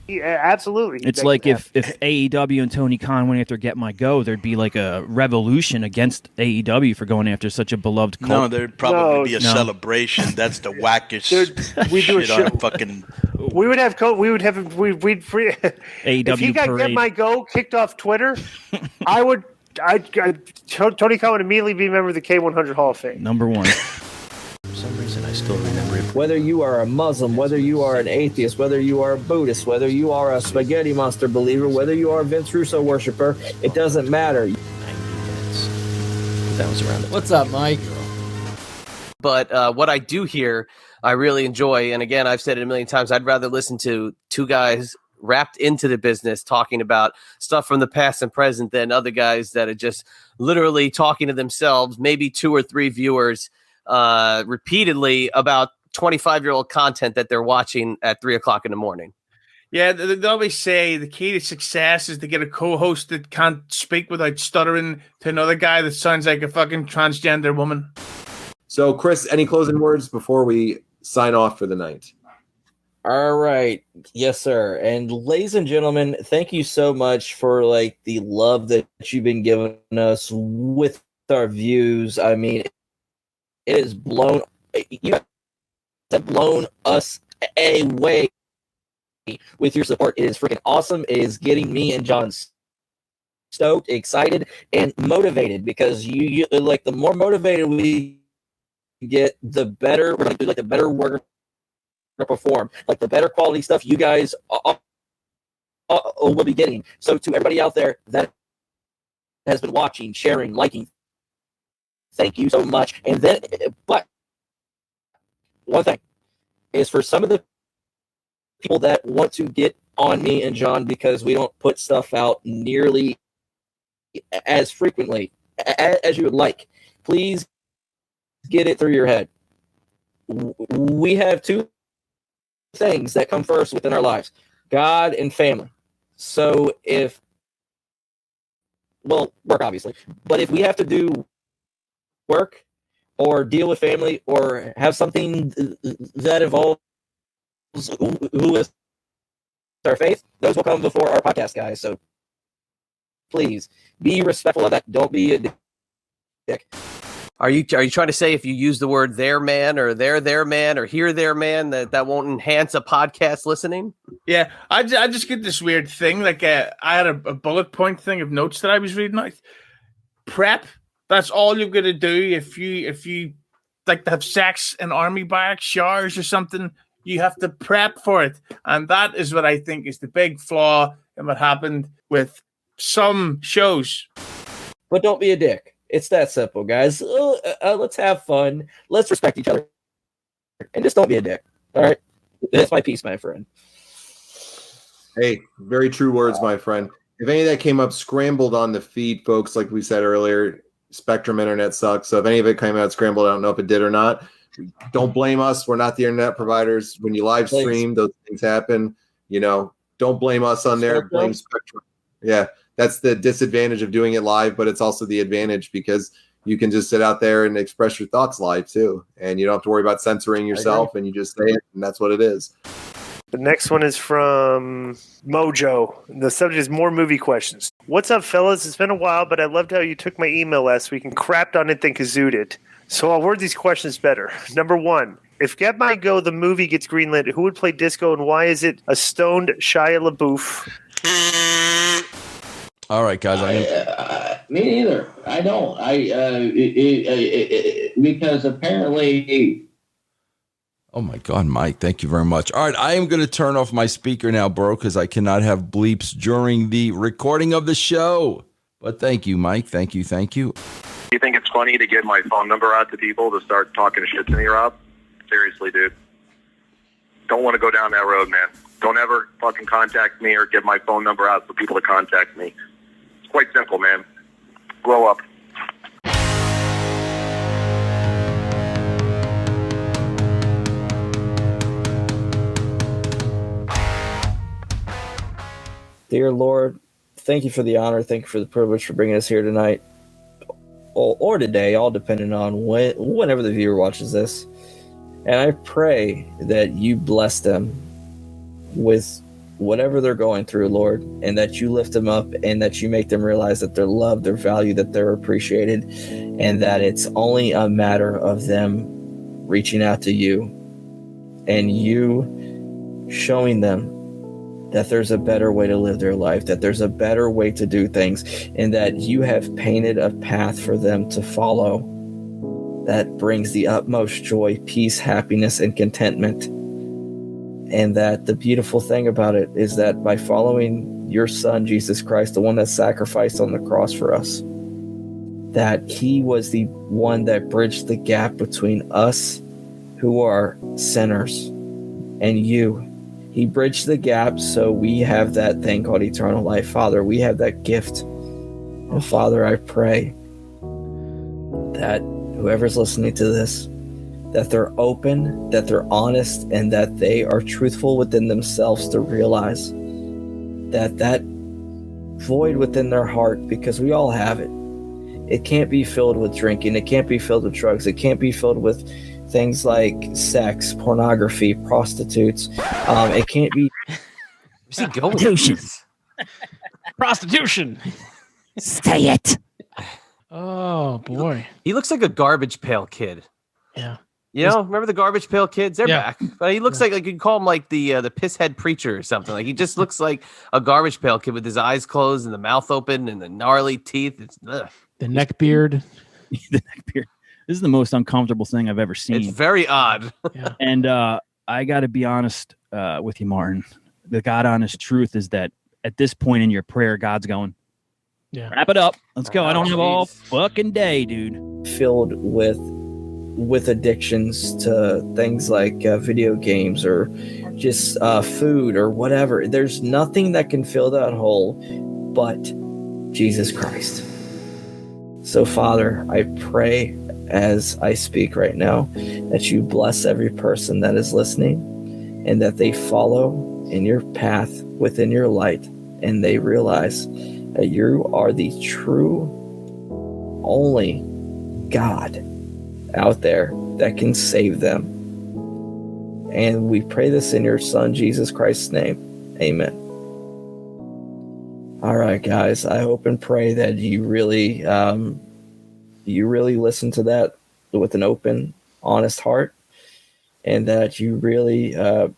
Yeah, absolutely. It's like if AEW and Tony Khan went after Get My Go, there'd be like a revolution against AEW for going after such a beloved cult. No, there'd probably be a celebration. That's the wackest we do a shit show. on fucking. We'd free. AEW if he got parade. Get My Go kicked off Twitter, Tony Khan would immediately be a member of the K100 Hall of Fame. Number one. For some reason, I still remember it. Whether you are a Muslim, whether you are an atheist, whether you are a Buddhist, whether you are a spaghetti monster believer, whether you are a Vince Russo worshiper, it doesn't matter. 90 minutes. That was around it. What's up, Mike? But what I do hear, I really enjoy. And again, I've said it a million times, I'd rather listen to two guys wrapped into the business talking about stuff from the past and present than other guys that are just literally talking to themselves, maybe 2 or 3 viewers repeatedly about 25-year-old content that they're watching at 3:00 in the morning. Yeah, they always say the key to success is to get a co-host that can't speak without stuttering to another guy that sounds like a fucking transgender woman. So, Chris, any closing words before we sign off for the night? All right. Yes, sir. And ladies and gentlemen, thank you so much for like the love that you've been giving us with our views. I mean, it has blown us away with your support. It is freaking awesome. It is getting me and John stoked, excited, and motivated because you like the more motivated we get, the better we're going to do, like the better we're going to perform, like the better quality stuff you guys will be getting. So to everybody out there that has been watching, sharing, liking, thank you so much. And then, but one thing is for some of the people that want to get on me and John because we don't put stuff out nearly as frequently as you would like, please get it through your head. We have 2 things that come first within our lives: God and family. So work obviously, but if we have to do work or deal with family or have something that involves who is our faith, those will come before our podcast, guys. So please be respectful of that. Don't be a dick. Are you trying to say if you use the word their man or their man or hear their man that won't enhance a podcast listening? Yeah, I just get this weird thing. Like I had a bullet point thing of notes that I was reading. Like prep. That's all you're gonna do if you like to have sex in army barracks, showers or something. You have to prep for it, and that is what I think is the big flaw in what happened with some shows. But don't be a dick. It's that simple, guys. Let's have fun. Let's respect each other. And just don't be a dick. All right? That's my piece, my friend. Hey, very true words, my friend. If any of that came up scrambled on the feed, folks, like we said earlier, Spectrum Internet sucks. So if any of it came out scrambled, I don't know if it did or not. Don't blame us. We're not the internet providers. When you live stream, those things happen. You know, don't blame us on there. Blame Spectrum. Yeah. That's the disadvantage of doing it live, but it's also the advantage because you can just sit out there and express your thoughts live too. And you don't have to worry about censoring yourself and you just say it and that's what it is. The next one is from Mojo. The subject is more movie questions. What's up, fellas? It's been a while, but I loved how you took my email last week and crapped on it and kazooed it. So I'll word these questions better. Number 1, if Get My Go, the movie, gets greenlit, who would play Disco and why is it a stoned Shia LaBeouf? All right, guys. Me neither. I don't. Because apparently. Oh my God, Mike! Thank you very much. All right, I am going to turn off my speaker now, bro, because I cannot have bleeps during the recording of the show. But thank you, Mike. Thank you. Do you think it's funny to give my phone number out to people to start talking shit to me, Rob? Seriously, dude. Don't want to go down that road, man. Don't ever fucking contact me or give my phone number out for people to contact me. It's quite simple, man. Grow up. Dear Lord, thank you for the honor. Thank you for the privilege for bringing us here tonight or today, all depending on whenever the viewer watches this. And I pray that you bless them with whatever they're going through, Lord, and that you lift them up and that you make them realize that they're loved, they're valued, that they're appreciated, and that it's only a matter of them reaching out to you and you showing them that there's a better way to live their life, that there's a better way to do things, and that you have painted a path for them to follow that brings the utmost joy, peace, happiness, and contentment. And that the beautiful thing about it is that by following your Son, Jesus Christ, the one that sacrificed on the cross for us, that he was the one that bridged the gap between us who are sinners and you. He bridged the gap so we have that thing called eternal life. Father, we have that gift. And Father, I pray that whoever's listening to this, that they're open, that they're honest, and that they are truthful within themselves to realize that that void within their heart, because we all have it, it can't be filled with drinking, it can't be filled with drugs, it can't be filled with things like sex, pornography, prostitutes. It can't be prostitution. Prostitution. Say it. Oh boy, he looks like a garbage pail kid. Yeah. You know, remember the garbage pail kids? They're Yeah. back. But he looks like you could call him like the pisshead preacher or something. Like he just looks like a garbage pail kid with his eyes closed and the mouth open and the gnarly teeth. It's the neck beard. The neck beard. This is the most uncomfortable thing I've ever seen. It's very odd. And I got to be honest with you, Martin. The God honest truth is that at this point in your prayer, God's going, wrap it up. Let's go. I don't have all fucking day, dude. filled with addictions to things like video games or just food or whatever. There's nothing that can fill that hole but Jesus Christ. So, Father, I pray as I speak right now that you bless every person that is listening and that they follow in your path within your light and they realize that you are the true only God out there that can save them. And we pray this in your Son, Jesus Christ's name. Amen. All right, guys, I hope and pray that you really listen to that with an open, honest heart, and that you really, I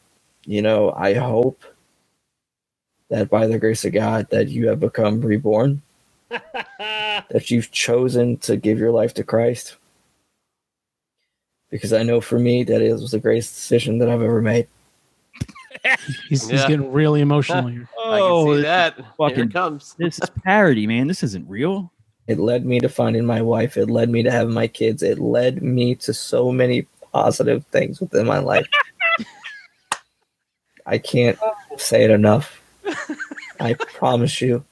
hope that by the grace of God that you have become reborn, that you've chosen to give your life to Christ. Because I know for me that it was the greatest decision that I've ever made. He's getting really emotional here. I can see that. Fucking, Here it comes. This is parody, man. This isn't real. It led me to finding my wife. It led me to having my kids. It led me to so many positive things within my life. I can't say it enough. I promise you,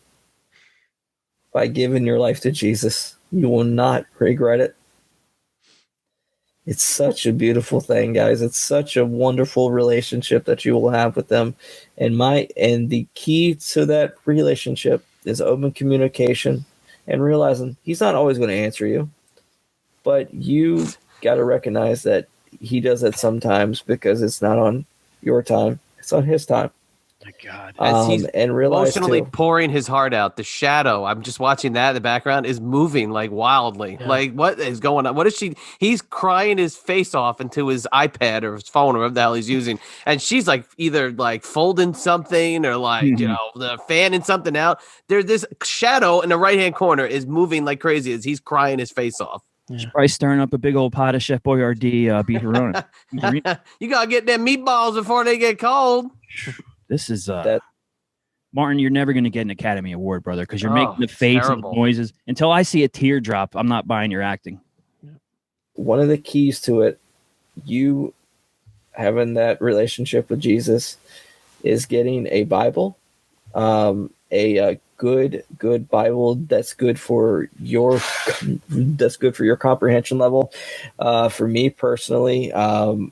by giving your life to Jesus, you will not regret it. It's such a beautiful thing, guys. It's such a wonderful relationship that you will have with them. And the key to that relationship is open communication and realizing he's not always going to answer you. But you got to recognize that he does it sometimes because it's not on your time. It's on his time. My God. As he's and realize emotionally too, pouring his heart out, the shadow, I'm just watching that in the background, is moving like wildly. Yeah. Like, what is going on? What is she? He's crying his face off into his iPad or his phone or whatever the hell he's using. And she's like either like folding something or like, the fanning something out. There's this shadow in the right-hand corner is moving like crazy as he's crying his face off. She's probably stirring up a big old pot of Chef Boyardee beefaroni. You got to get them meatballs before they get cold. This is Martin, you're never going to get an Academy Award, brother, because you're making the face and terrible. noises. Until I see a teardrop, I'm not buying your acting. one of the keys to it, you having that relationship with Jesus, is getting a Bible, a good Bible that's good for your comprehension level. For me personally, the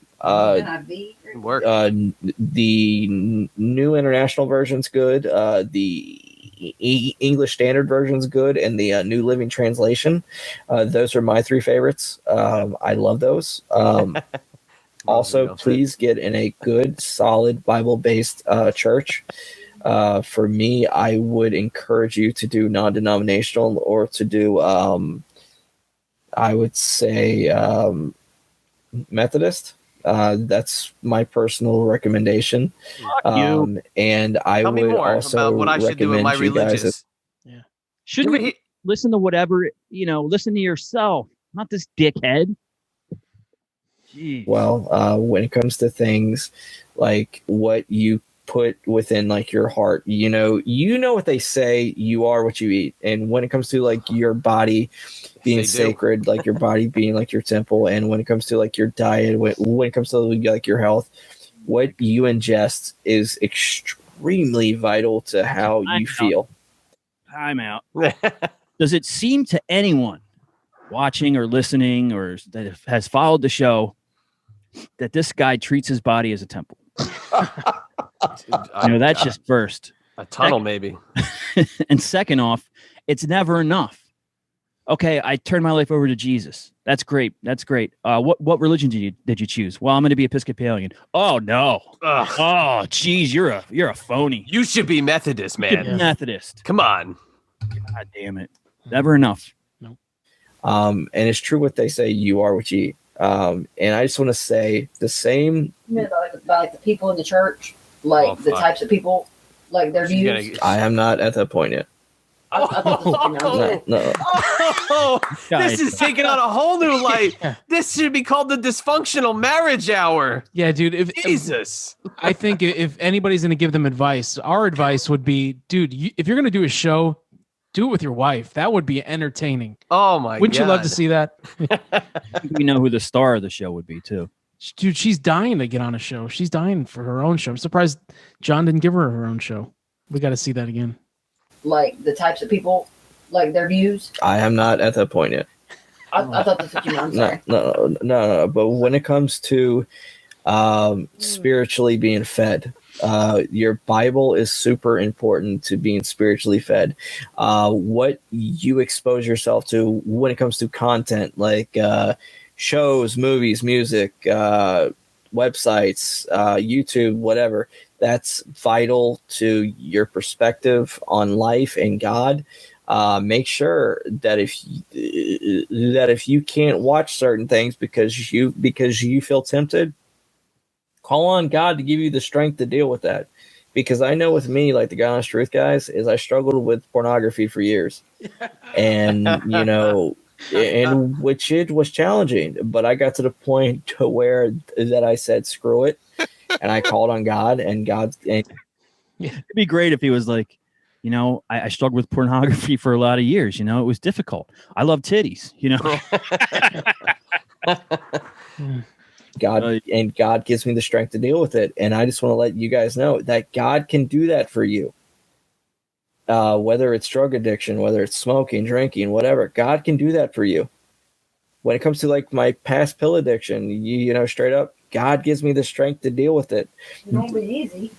New International Version's good. The English Standard Version's good, and the New Living Translation. Those are my three favorites. I love those. Also, please get in a good, solid Bible-based church. For me, I would encourage you to do non-denominational or to do, I would say, Methodist. That's my personal recommendation. And I Tell me would more also about what I should do in my religious. Shouldn't you listen to whatever, listen to yourself, not this dickhead. Jeez. Well, when it comes to things like what you put within like your heart, you know what they say, you are what you eat. And when it comes to like your body being sacred, like your body being like your temple, and when it comes to like your diet, when it comes to like your health, what you ingest is extremely vital to how you feel. Time out. Does it seem to anyone watching or listening or that has followed the show that this guy treats his body as a temple? That's just first. A tunnel, maybe. And second off, it's never enough. Okay, I turned my life over to Jesus. That's great. What religion did you choose? Well, I'm going to be Episcopalian. Oh no. Ugh. Oh, geez, you're a phony. You should be Methodist, man. Methodist. Come on. God damn it. Never enough. No. And it's true what they say, you are what you eat. And I just want to say the same. About the people in the church, like the types of people, like their views. I am not at that point yet. No. Oh, this is taking on a whole new light. This should be called the dysfunctional marriage hour. Yeah, dude. Jesus. I think if anybody's going to give them advice, our advice would be, dude, if you're going to do a show, do it with your wife. That would be entertaining. Oh my! Wouldn't you love to see that? We know who the star of the show would be too. Dude, she's dying to get on a show. She's dying for her own show. I'm surprised John didn't give her own show. We got to see that again. Like the types of people, like their views. I am not at that point yet. I thought that's what you meant. I'm sorry. No. But when it comes to spiritually being fed, your Bible is super important to being spiritually fed. What you expose yourself to when it comes to content, like shows, movies, music, websites, YouTube, whatever, that's vital to your perspective on life and God. Make sure that if you can't watch certain things because you feel tempted, call on God to give you the strength to deal with that. Because I know with me, like the God honest truth guys, is I struggled with pornography for years, and and which it was challenging. But I got to the point to where that I said, screw it. And I called on God, and it'd be great if he was like, I struggled with pornography for a lot of years. It was difficult. I love titties, God gives me the strength to deal with it. And I just want to let you guys know that God can do that for you. Whether it's drug addiction, whether it's smoking, drinking, whatever, God can do that for you. When it comes to like my past pill addiction, straight up, God gives me the strength to deal with it. It won't be easy.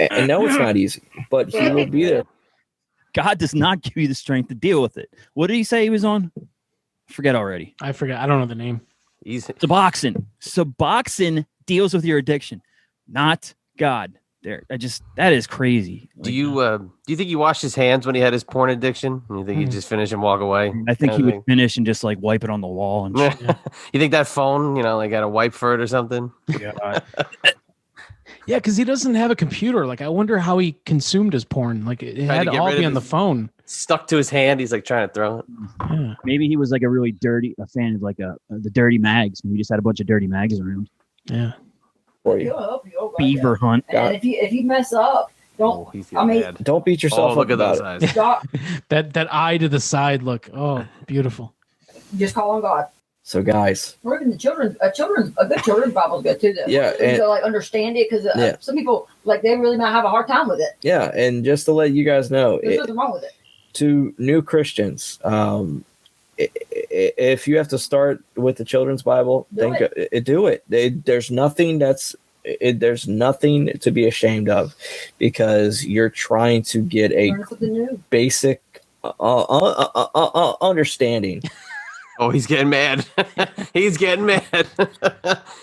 I know it's not easy, but He will be there. God does not give you the strength to deal with it. What did he say he was on? Forget already. I forget. I don't know the name. Suboxone. Suboxone deals with your addiction, not God. That is crazy. Do you think he washed his hands when he had his porn addiction? You think he'd just finish and walk away? I think he would finish and just like wipe it on the wall. And shit. You think that phone, like got a wipe for it or something? Yeah. Yeah, because he doesn't have a computer. Like, I wonder how he consumed his porn. Like, it had to all be on the phone. Stuck to his hand. He's like trying to throw it. Yeah. Maybe he was like a fan of like the dirty mags. And we just had a bunch of dirty mags around. Yeah. For you. He'll help you. Beaver hunt. And if you mess up, don't. Don't beat yourself up. Look at those eyes. that eye to the side look. Oh, beautiful. Just call on God. So, guys, Or even the a good children's Bible's good too. Yeah, and- to like understand it, because some people like they really might have a hard time with it. yeah, and just to let you guys know, There's nothing wrong with it. to new Christians, if you have to start with the children's Bible, do it. There's nothing there's nothing to be ashamed of, because you're trying to get a Learn something new. basic understanding Oh, he's getting mad. He's getting mad.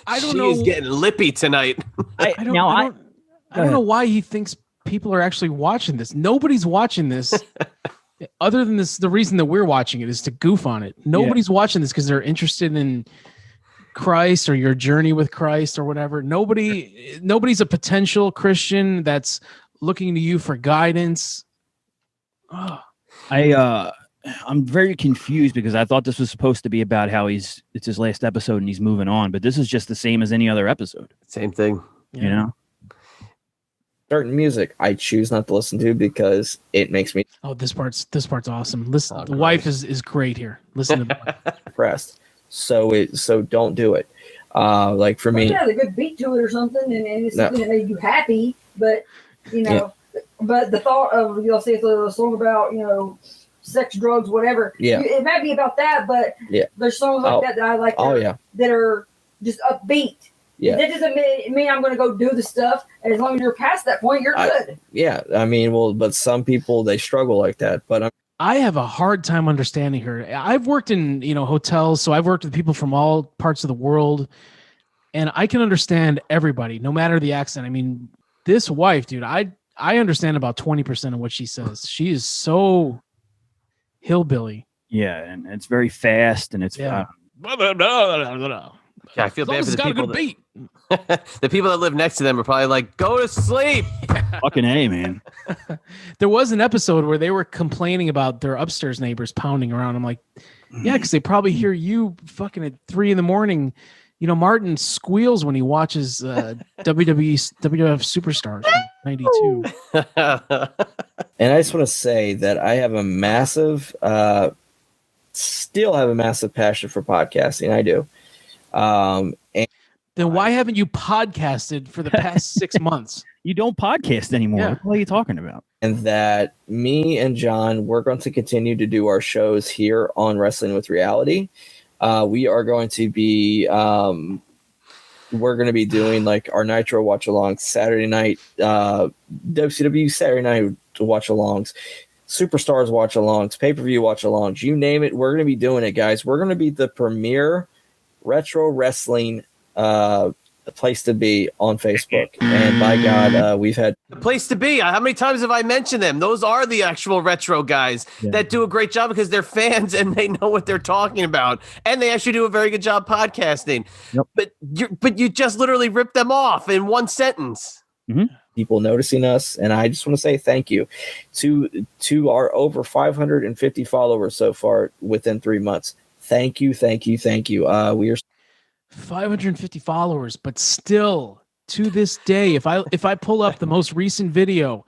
I don't know. He's getting lippy tonight. I don't know why he thinks people are actually watching this. Nobody's watching this. Other than this, the reason that we're watching it is to goof on it. Nobody's watching this because they're interested in Christ or your journey with Christ or whatever. Nobody's a potential Christian that's looking to you for guidance. Oh. I'm very confused because I thought this was supposed to be about how it's his last episode and he's moving on, but this is just the same as any other episode. Same thing. You know? Certain music I choose not to listen to because it makes me this part's awesome. Listen, the wife is great here. Listen to the depressed. So don't do it. Like for me, it has a good beat to it or something, and it's something that made you happy. But but the thought of say it's a song about sex, drugs, whatever. Yeah, it might be about that, but there's songs like that I like. That are just upbeat. Yeah, that doesn't mean I'm going to go do the stuff. And as long as you're past that point, you're good. I mean, but some people they struggle like that. But I have a hard time understanding her. I've worked in hotels, so I've worked with people from all parts of the world, and I can understand everybody, no matter the accent. I mean, this wife, dude, I understand about 20% of what she says. She is so hillbilly. Yeah, and it's very fast, and it's I feel bad for the people. The people that live next to them are probably like, "Go to sleep." Fucking A, man. There was an episode where they were complaining about their upstairs neighbors pounding around. I'm like, yeah, because they probably hear you fucking at 3 a.m. Martin squeals when he watches WWF Superstars '92. And I just want to say that I have still have a massive passion for podcasting. I do. And then why haven't you podcasted for the past 6 months? You don't podcast anymore. Yeah. What are you talking about? And that me and John, we're going to continue to do our shows here on Wrestling with Reality. We are going to be doing like our Nitro watch alongs Saturday night, WCW Saturday night watch alongs, Superstars watch alongs, pay-per-view watch alongs, you name it. We're going to be doing it, guys. We're going to be the premier retro wrestling place to be on Facebook. And by God, we've had the place to be. How many times have I mentioned them? Those are the actual retro guys that do a great job because they're fans and they know what they're talking about, and they actually do a very good job podcasting. Yep. But you just literally ripped them off in one sentence. Mm-hmm. People noticing us, and I just want to say thank you to our over 550 followers so far within 3 months. Thank you. We are 550 followers, but still to this day, if I pull up the most recent video,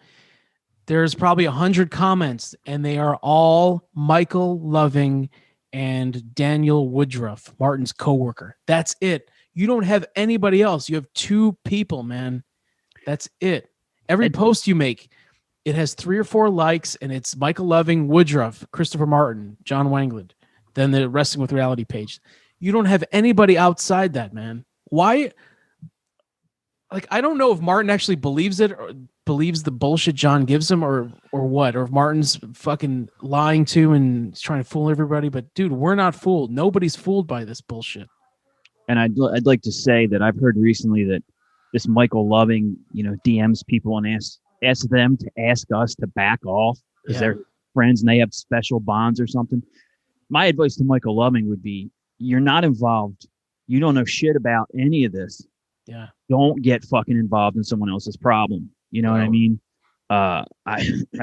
there's probably 100 comments, and they are all Michael Loving and Daniel Woodruff, Martin's coworker. That's it. You don't have anybody else. You have 2 people, man. That's it. Every post you make, it has 3 or 4 likes, and it's Michael Loving, Woodruff, Christopher Martin, John Wangland, then the Wrestling with Reality page. You don't have anybody outside that, man. Why? Like, I don't know if Martin actually believes it or believes the bullshit John gives him or what, or if Martin's fucking lying to and trying to fool everybody. But dude, we're not fooled. Nobody's fooled by this bullshit. And I'd like to say that I've heard recently that this Michael Loving, DMs people and asks them to ask us to back off because they're friends and they have special bonds or something. My advice to Michael Loving would be, you're not involved. You don't know shit about any of this. Yeah. Don't get fucking involved in someone else's problem. You know what I mean? I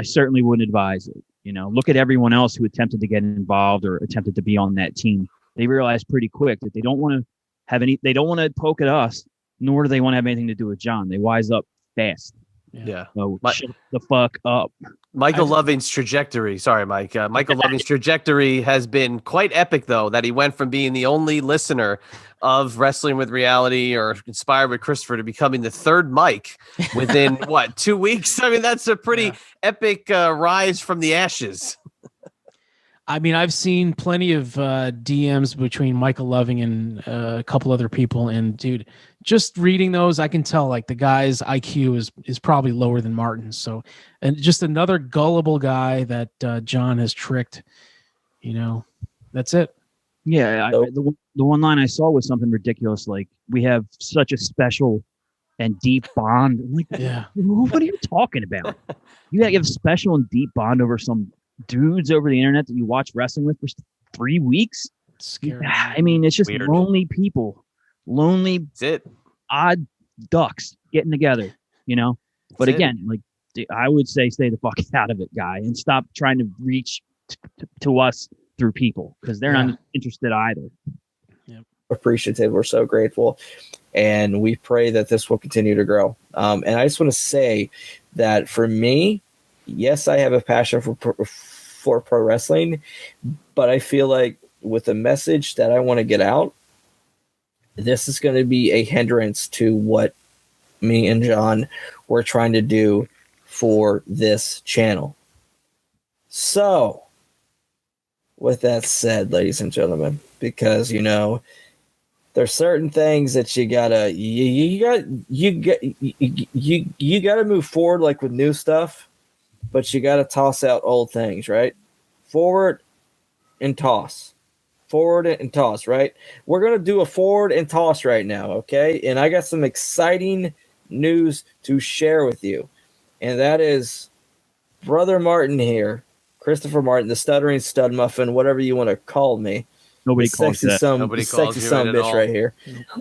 certainly wouldn't advise it. Look at everyone else who attempted to get involved or attempted to be on that team. They realized pretty quick that they don't want to poke at us, nor do they want to have anything to do with John. They wise up fast. Yeah. So shut the fuck up. Michael Loving's trajectory. Sorry, Mike. Michael Loving's trajectory has been quite epic, though, that he went from being the only listener of Wrestling with Reality or Inspired with Christopher to becoming the third Mike within, 2 weeks? I mean, that's a pretty epic rise from the ashes. I mean, I've seen plenty of DMs between Michael Loving and a couple other people, and dude, just reading those, I can tell like the guy's IQ is probably lower than Martin's. So, and just another gullible guy that John has tricked. That's it. Yeah, So- the one line I saw was something ridiculous, like we have such a special and deep bond. I'm like, Yeah. what are you talking about? You have a special and deep bond over some dudes over the internet that you watch wrestling with for 3 weeks. Scary. I mean, it's just Weird. lonely people, lonely, That's it. odd ducks getting together, you know. But That's it. again, like I would say, stay the fuck out of it, guy, and stop trying to reach to us through people because they're not interested either. Appreciative. We're so grateful, and we pray that this will continue to grow. And I just want to say that for me, yes, I have a passion for pro wrestling, but I feel like with the message that I want to get out, this is going to be a hindrance to what me and John were trying to do for this channel. So, with that said, ladies and gentlemen, because there's certain things that you gotta move forward, like with new stuff, but you gotta toss out old things, right? Forward and toss, right? We're gonna do a forward and toss right now, okay? And I got some exciting news to share with you, and that is Brother Martin here, Christopher Martin, the stuttering stud muffin, whatever you want to call me. Nobody calls that. Nobody Sexy calls you son it bitch at all. right here.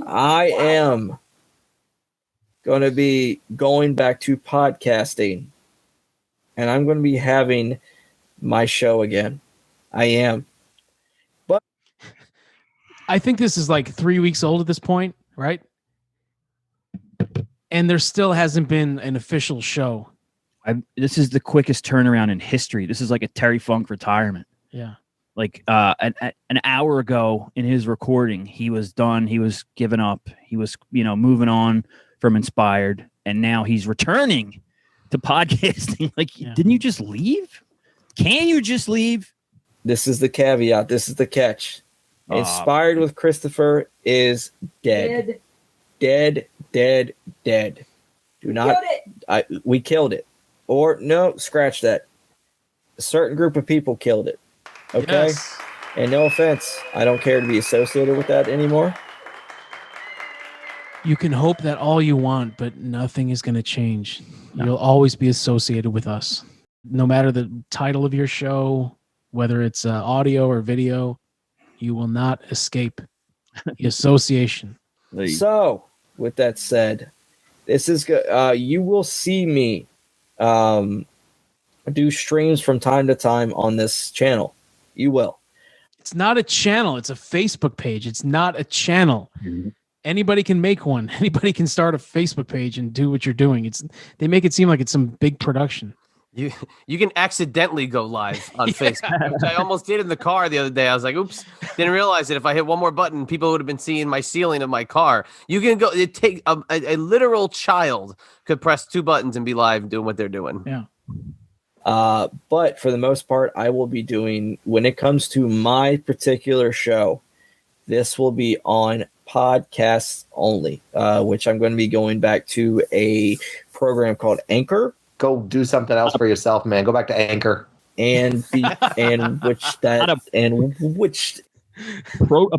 I am going to be going back to podcasting, and I'm going to be having my show again. I am. But I think this is like 3 weeks old at this point, right? And there still hasn't been an official show. This is the quickest turnaround in history. This is like a Terry Funk retirement. Yeah. Like an hour ago in his recording, he was done. He was giving up. He was, moving on from Inspired, and now he's returning to podcasting. Like, didn't you just leave? Can you just leave? this is the caveat. This is the catch. Inspired with Christopher is dead. Dead. Do not. We killed it. Or no, scratch that. A certain group of people killed it. Okay. Yes. And no offense, I don't care to be associated with that anymore. You can hope that all you want, but nothing is going to change. You'll always be associated with us. No matter the title of your show, whether it's audio or video, you will not escape the association. So, with that said, this is you will see me do streams from time to time on this channel. You will. It's not a channel. It's a Facebook page. It's not a channel. Mm-hmm. Anybody can make one. Anybody can start a Facebook page and do what you're doing. They make it seem like it's some big production. You can accidentally go live on Facebook, which I almost did in the car the other day. I was like, oops, didn't realize that if I hit one more button, people would have been seeing my ceiling of my car. You can go, it take a literal child could press 2 buttons and be live doing what they're doing. Yeah. But for the most part, I will be doing, when it comes to my particular show, this will be on podcasts only, which I'm going to be going back to a program called Anchor. Go do something else for yourself, man. Go back to Anchor. A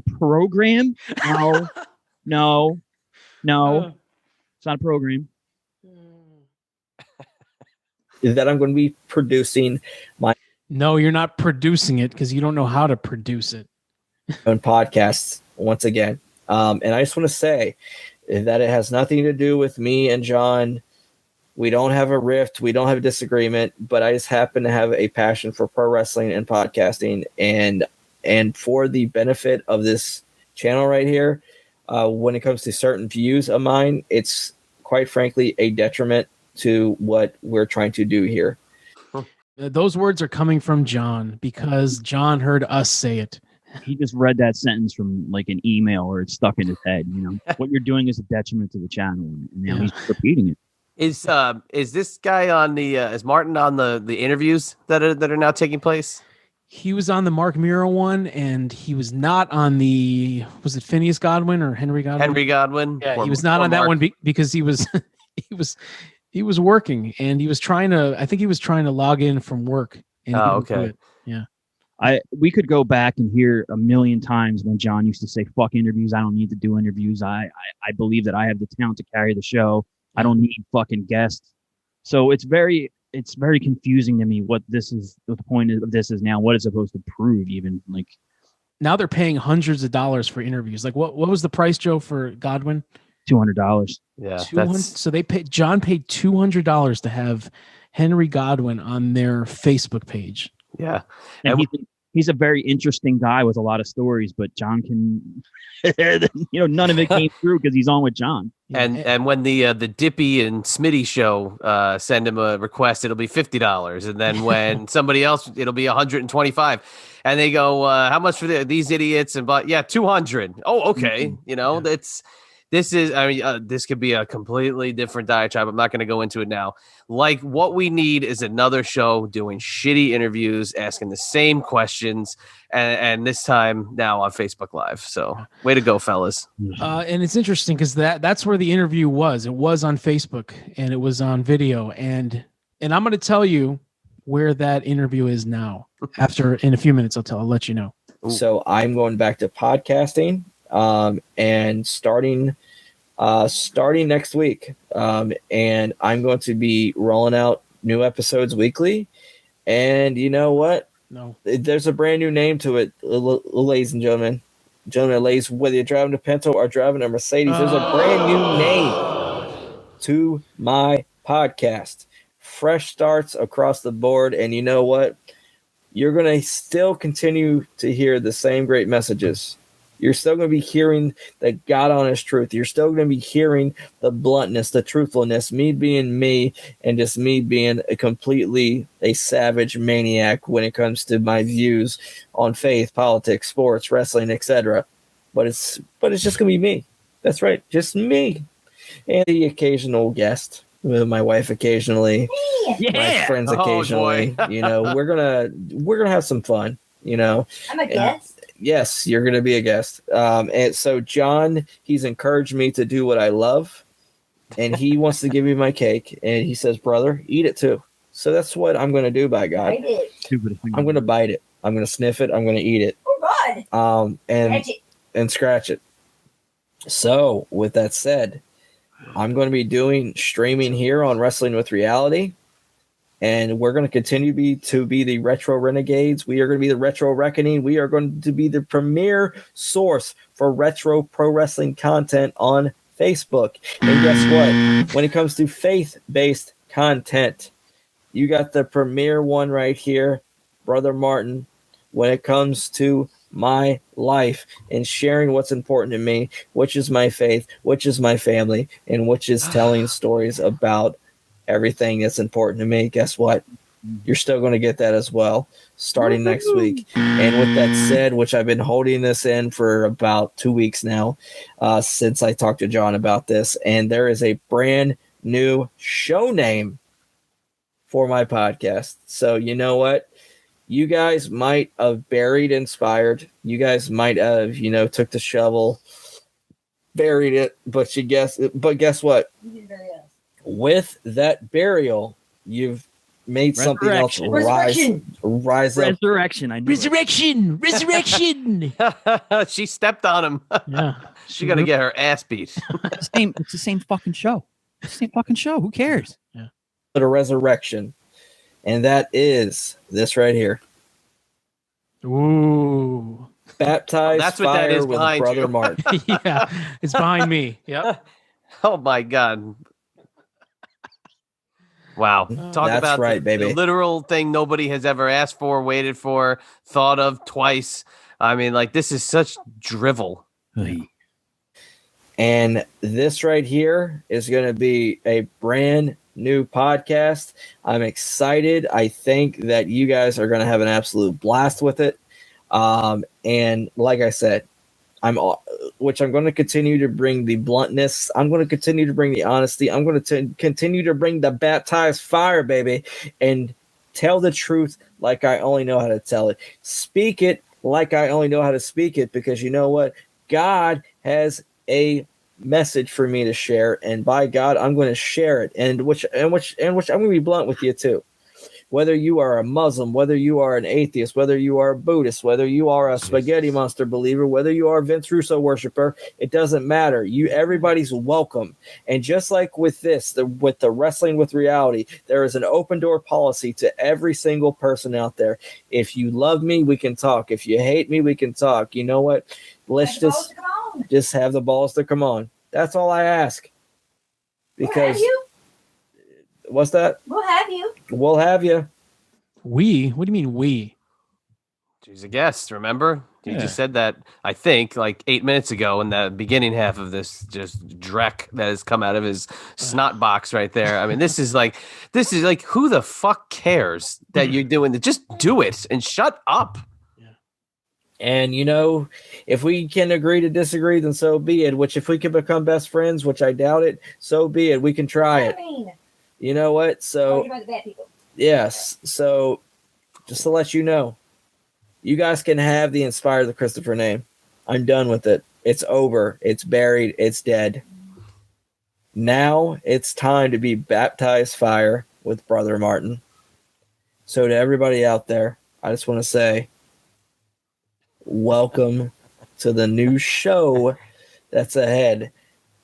program? No. It's not a program. That I'm going to be producing my. No, you're not producing it because you don't know how to produce it. Own podcasts once again. And I just want to say that it has nothing to do with me and John. We don't have a rift. We don't have a disagreement, but I just happen to have a passion for pro wrestling and podcasting. And for the benefit of this channel right here, when it comes to certain views of mine, it's quite frankly a detriment to what we're trying to do here. Those words are coming from John because John heard us say it. He just read that sentence from like an email or it's stuck in his head. What you're doing is a detriment to the channel, and now he's repeating it. Is this guy on the is Martin on the interviews that are now taking place? He was on the Mark Miro one, and he was not on the, was it Phineas Godwin or Henry Godwin? Henry Godwin. Yeah, he was not on that one because he was he was working, and he was trying to, I think he was trying to log in from work. And okay. Yeah. We could go back and hear a million times when John used to say, "Fuck interviews. I don't need to do interviews. I believe that I have the talent to carry the show. I don't need fucking guests." So it's very confusing to me what the point of this is now. What it's supposed to prove, even like. Now they're paying hundreds of dollars for interviews. Like what was the price, Joe, for Godwin? $200. Yeah. So John paid $200 to have Henry Godwin on their Facebook page. Yeah. And he's a very interesting guy with a lot of stories, but John can, none of it came through because he's on with John. And when the Dippy and Smitty show send him a request, it'll be $50, and then when somebody else, it'll be $125, and they go, "How much for these idiots?" And but $200. Oh, okay. This could be a completely different diatribe. I'm not going to go into it now. Like, what we need is another show doing shitty interviews, asking the same questions, and this time now on Facebook Live. So, way to go, fellas. And it's interesting because that's where the interview was. It was on Facebook and it was on video. And I'm going to tell you where that interview is now. In a few minutes, I'll let you know. So I'm going back to podcasting. And starting next week. And I'm going to be rolling out new episodes weekly. And you know what? No, there's a brand new name to it, ladies and gentlemen. Ladies, whether you're driving a Pinto or driving a Mercedes, there's a brand new name to my podcast. Fresh starts across the board. And you know what? You're going to still continue to hear the same great messages. You're still going to be hearing the God honest truth. You're still going to be hearing the bluntness, the truthfulness, me being me, and just me being a savage maniac when it comes to my views on faith, politics, sports, wrestling, etc. But it's just going to be me. That's right, just me, and the occasional guest with my wife occasionally, my friends occasionally. We're gonna have some fun. I'm a guest. Yes, you're going to be a guest. And so John, he's encouraged me to do what I love, and he wants to give me my cake. And he says, "Brother, eat it too." So that's what I'm going to do, by God. I'm going to bite it. I'm going to sniff it. I'm going to eat it. Oh, God. And scratch it. So with that said, I'm going to be streaming here on Wrestling with Reality. And we're going to continue to be the Retro Renegades. We are going to be the Retro Reckoning. We are going to be the premier source for retro pro wrestling content on Facebook. And guess what? When it comes to faith-based content, you got the premier one right here, Brother Martin. When it comes to my life and sharing what's important to me, which is my faith, which is my family, and which is telling stories about everything that's important to me, guess what? You're still going to get that as well starting next week. And with that said, which I've been holding this in for about 2 weeks now, since I talked to John about this, and there is a brand new show name for my podcast. So you know what? You guys might have buried Inspired. You guys might have, took the shovel, buried it, but guess what? With that burial, you've made something else rise up. Resurrection. I knew Resurrection. She stepped on him. Yeah. She's going to get her ass beat. It's the same fucking show. It's the same fucking show. Who cares? Yeah. But a resurrection. And that is this right here. Ooh. Baptized that's what fire that is with behind Brother you. Martin. Yeah. It's behind me. Yep. Oh, my God. Wow. Talk That's about right, baby. the literal thing nobody has ever asked for, waited for, thought of twice. I mean, this is such drivel. And this right here is going to be a brand new podcast. I'm excited. I think that you guys are going to have an absolute blast with it. And like I said, I'm going to continue to bring the bluntness. I'm going to continue to bring the honesty. I'm going to continue to bring the baptized fire, baby, and tell the truth like I only know how to tell it. Speak it like I only know how to speak it, because you know what? God has a message for me to share, and by God, I'm going to share it. And which I'm going to be blunt with you too. whether you are a Muslim, whether you are an atheist, whether you are a Buddhist, whether you are a spaghetti monster believer, whether you are a Vince Russo worshiper, it doesn't matter. Everybody's welcome. And just like with this, with the Wrestling with Reality, there is an open door policy to every single person out there. If you love me, we can talk. If you hate me, we can talk. You know what? Let's just have the balls to come on. That's all I ask. Because what's that? We'll have you. We'll have you. We? What do you mean we? She's a guest, remember? You just said that, I think, like 8 minutes ago in the beginning half of this just dreck that has come out of his snot box right there. I mean, this is like, who the fuck cares that you're doing it? Just do it and shut up. And, if we can agree to disagree, then so be it. Which if we can become best friends, which I doubt it, so be it. We can try it. You know what? So, yes. So, just to let you know, you guys can have the Inspire the Christopher name. I'm done with it. It's over. It's buried. It's dead. Now it's time to be baptized fire with Brother Martin. So to everybody out there, I just want to say, welcome to the new show that's ahead.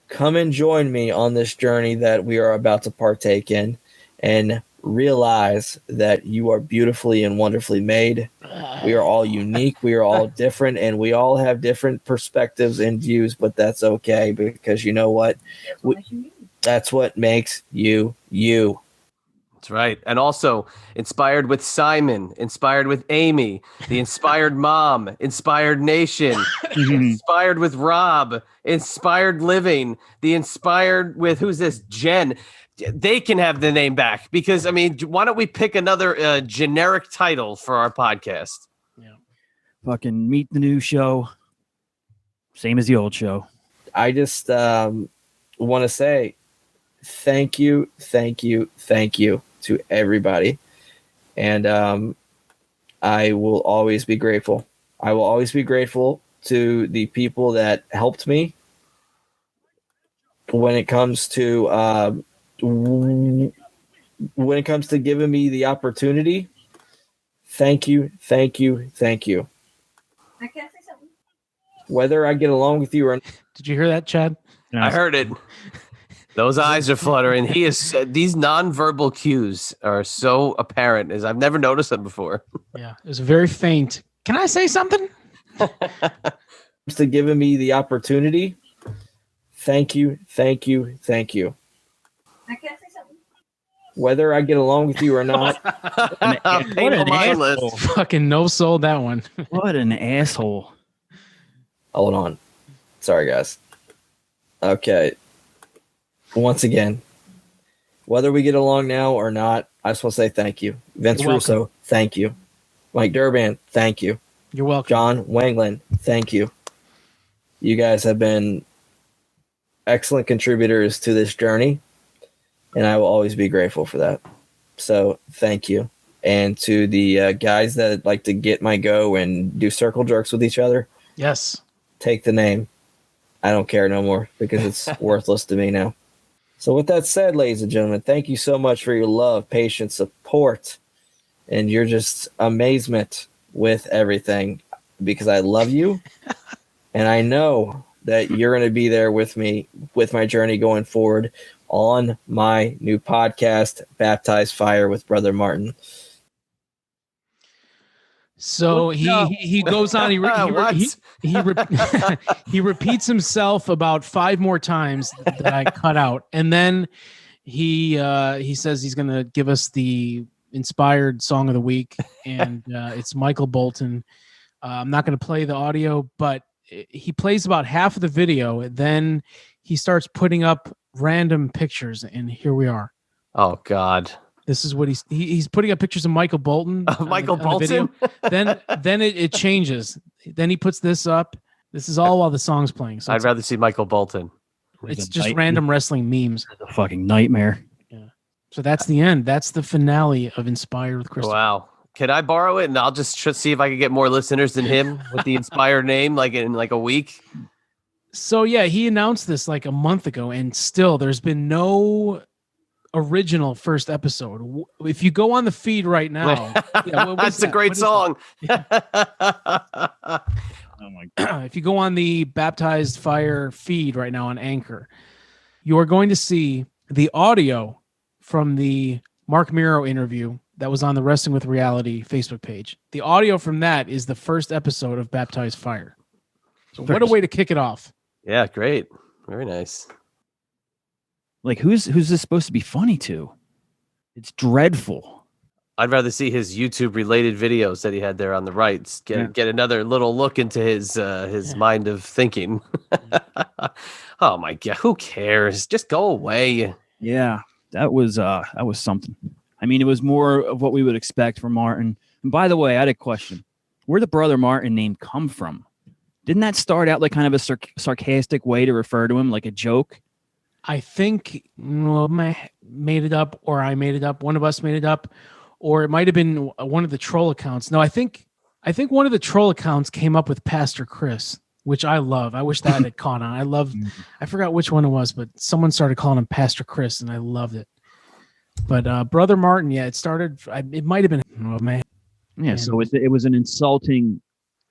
Come and join me on this journey that we are about to partake in, and realize that you are beautifully and wonderfully made. We are all unique. We are all different, and we all have different perspectives and views, but that's okay, because you know what? That's what makes you, you. That's right. And also inspired with Simon, inspired with Amy, the Inspired Mom, Inspired Nation, inspired with Rob, Inspired Living, the Inspired with, who's this? Jen. They can have the name back because, I mean, why don't we pick another generic title for our podcast? Yeah. Fucking Meet the New Show. Same as the old show. I just want to say thank you to everybody. And I will always be grateful. I will always be grateful to the people that helped me when it comes to giving me the opportunity. Thank you. I can't say something. Whether I get along with you or not. Did you hear that, Chad? I heard it. Those eyes are fluttering. These nonverbal cues are so apparent, as I've never noticed them before. Yeah, it was very faint. Can I say something? To giving me the opportunity. Thank you. I can't say something. Whether I get along with you or not. What an asshole. Fucking no sold that one. What an asshole. Hold on. Sorry, guys. Okay. Once again, whether we get along now or not, I just want to say thank you. Vince Russo, thank you. Mike Durban, thank you. You're welcome. John Wanglin, thank you. You guys have been excellent contributors to this journey, and I will always be grateful for that. So thank you. And to the guys that like to get my go and do circle jerks with each other. Yes. Take the name. I don't care no more because it's worthless to me now. So with that said, ladies and gentlemen, thank you so much for your love, patience, support, and your just amazement with everything, because I love you. And I know that you're going to be there with me with my journey going forward on my new podcast, Baptized Fire with Brother Martin. So he goes on. He repeats himself about 5 more times that I cut out, and then he says he's going to give us the inspired song of the week, and it's Michael Bolton. I'm not going to play the audio, but he plays about half of the video, and then he starts putting up random pictures, and here we are. Oh God. This is what he's putting up pictures of Michael Bolton. Michael Bolton. Then it changes. Then he puts this up. This is all while the song's playing. So I'd rather see Michael Bolton. It's just random wrestling memes. It's a fucking nightmare. Yeah. So that's the end. That's the finale of Inspired with Christopher. Wow. Can I borrow it and I'll just see if I can get more listeners than him with the Inspired name, like in like a week? So yeah, he announced this like a month ago, and still there's been no original first episode. If you go on the feed right now, that's a great song. Oh my God. If you go on the Baptized Fire feed right now on Anchor, you are going to see the audio from the Mark Miro interview that was on the Wrestling with Reality Facebook page. The audio from that is the first episode of Baptized Fire. So what a way to kick it off. Yeah, great. Very nice. Like, who's this supposed to be funny to? It's dreadful. I'd rather see his YouTube related videos that he had there on the right. Get another little look into his mind of thinking. Oh my God, who cares? Just go away. Yeah, that was something. I mean, it was more of what we would expect from Martin. And by the way, I had a question. Where'd the brother Martin name come from? Didn't that start out like kind of a sarcastic way to refer to him, like a joke? I think made it up, or I made it up. One of us made it up, or it might have been one of the troll accounts. No, I think one of the troll accounts came up with Pastor Chris, which I love. I wish that had caught on. I forgot which one it was, but someone started calling him Pastor Chris, and I loved it. But Brother Martin, yeah, it started. It might have been. Oh man. Yeah, so it was an insulting.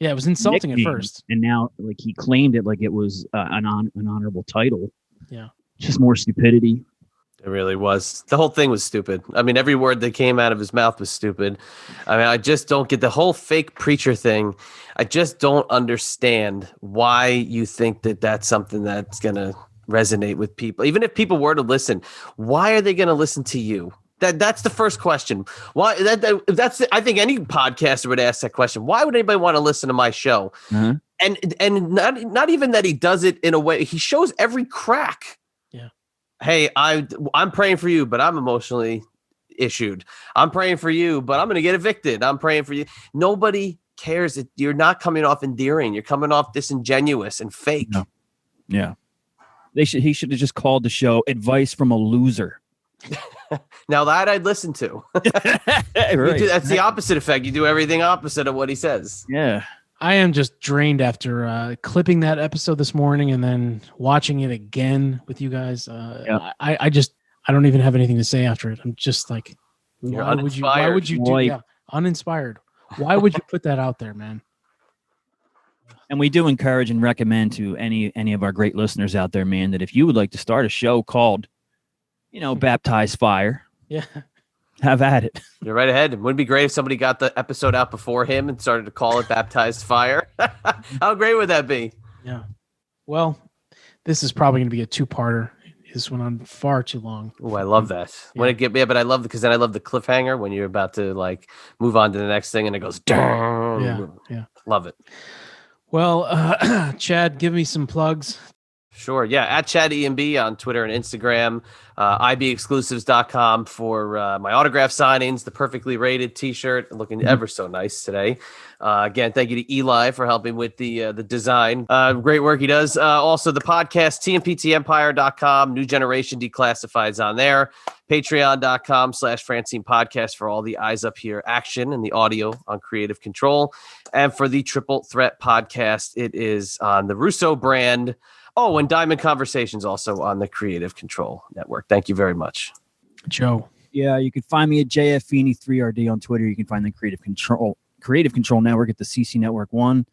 Yeah, it was insulting nickname, at first, and now like he claimed it like it was an honorable title. Yeah, just more stupidity. It really was. The whole thing was stupid. I mean, every word that came out of his mouth was stupid. I mean, I just don't get the whole fake preacher thing. I just don't understand why you think that that's something that's going to resonate with people. Even if people were to listen, why are they going to listen to you? That's the first question. Why? I think any podcaster would ask that question. Why would anybody want to listen to my show? Uh-huh. And not even that he does it in a way. He shows every crack. Yeah. Hey, I'm praying for you, but I'm emotionally issued. I'm praying for you, but I'm going to get evicted. I'm praying for you. Nobody cares. You're not coming off endearing. You're coming off disingenuous and fake. No. Yeah. He should have just called the show Advice from a Loser. Now that I'd listen to. Right. That's the opposite effect. You do everything opposite of what he says. Yeah. I am just drained after clipping that episode this morning and then watching it again with you guys. I don't even have anything to say after it. I'm just like, why would you do that? Uninspired. Why would you put that out there, man? And we do encourage and recommend to any of our great listeners out there, man, that if you would like to start a show called, Baptized Fire, yeah, have at it. You're right ahead. It would be great if somebody got the episode out before him and started to call it Baptized Fire. How great would that be? Yeah. Well, this is probably going to be a two-parter. This went on far too long. Oh, I love that. Yeah. But I love because then I love the cliffhanger when you're about to like move on to the next thing and it goes down. Yeah. Love it. Well, Chad, give me some plugs. Sure. Yeah. At Chad EMB on Twitter and Instagram. IBExclusives.com for my autograph signings, the perfectly rated t-shirt, looking ever so nice today. Again, thank you to Eli for helping with the design. Great work he does. Also the podcast, TMPTEmpire.com, New Generation Declassifieds on there. Patreon.com/Francine Podcast for all the eyes up here action and the audio on Creative Control. And for the Triple Threat Podcast, it is on the Russo brand. Oh, and Diamond Conversations also on the Creative Control Network. Thank you very much. Joe. Yeah, you can find me at JFFeeney3RD on Twitter. You can find the Creative Control Network at the CC Network 1.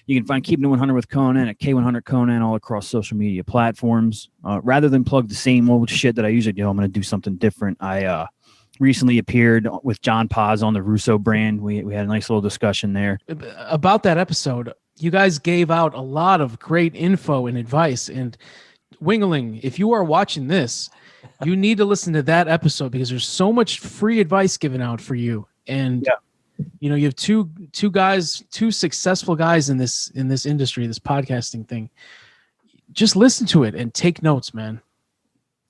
You can find Keeping It 100 with Conan at K100 Conan all across social media platforms. Rather than plug the same old shit that I usually do, I'm going to do something different. I recently appeared with John Paz on the Russo brand. We had a nice little discussion there. About that episode, you guys gave out a lot of great info and advice. And Wingling, if you are watching this, you need to listen to that episode because there's so much free advice given out for you. And you have two successful guys in this industry, this podcasting thing. Just listen to it and take notes, man.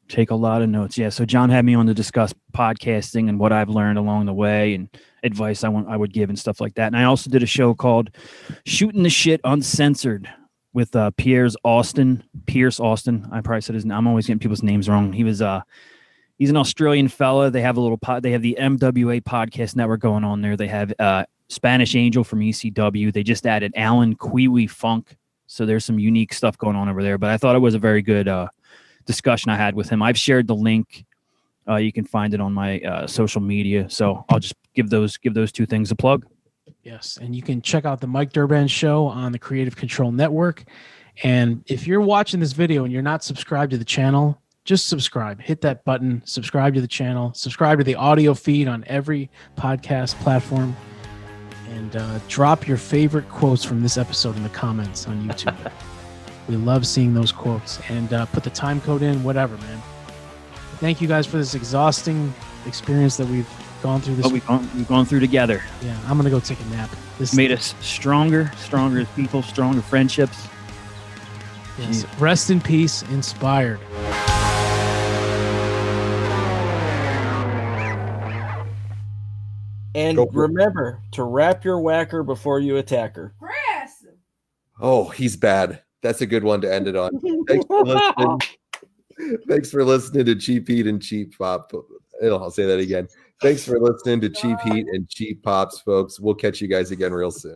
Take a lot of notes. Yeah. So John had me on to discuss podcasting and what I've learned along the way and advice I would give and stuff like that. And I also did a show called Shooting the Shit Uncensored with Pierce Austin. I probably said his name. I'm always getting people's names wrong. He's an Australian fella. They have they have the MWA podcast network going on there. They have Spanish Angel from ECW. They just added Alan Kiwi Funk. So there's some unique stuff going on over there. But I thought it was a very good discussion I had with him. I've shared the link You can find it on my social media. So I'll just give those two things a plug. Yes, and you can check out the Mike Durban Show on the Creative Control Network. And if you're watching this video and you're not subscribed to the channel, just subscribe. Hit that button, subscribe to the channel, subscribe to the audio feed on every podcast platform, and drop your favorite quotes from this episode in the comments on YouTube. We love seeing those quotes. And put the time code in, whatever, man. Thank you guys for this exhausting experience that we've gone through. We've gone through together. Yeah, I'm gonna go take a nap. This made us stronger as people, stronger friendships. Yes. Rest in peace, inspired. And remember to wrap your whacker before you attack her. Oh, he's bad. That's a good one to end it on. Thanks for listening. Thanks for listening to Cheap Heat and Cheap Pop. I'll say that again. Thanks for listening to Cheap Heat and Cheap Pops, folks. We'll catch you guys again real soon.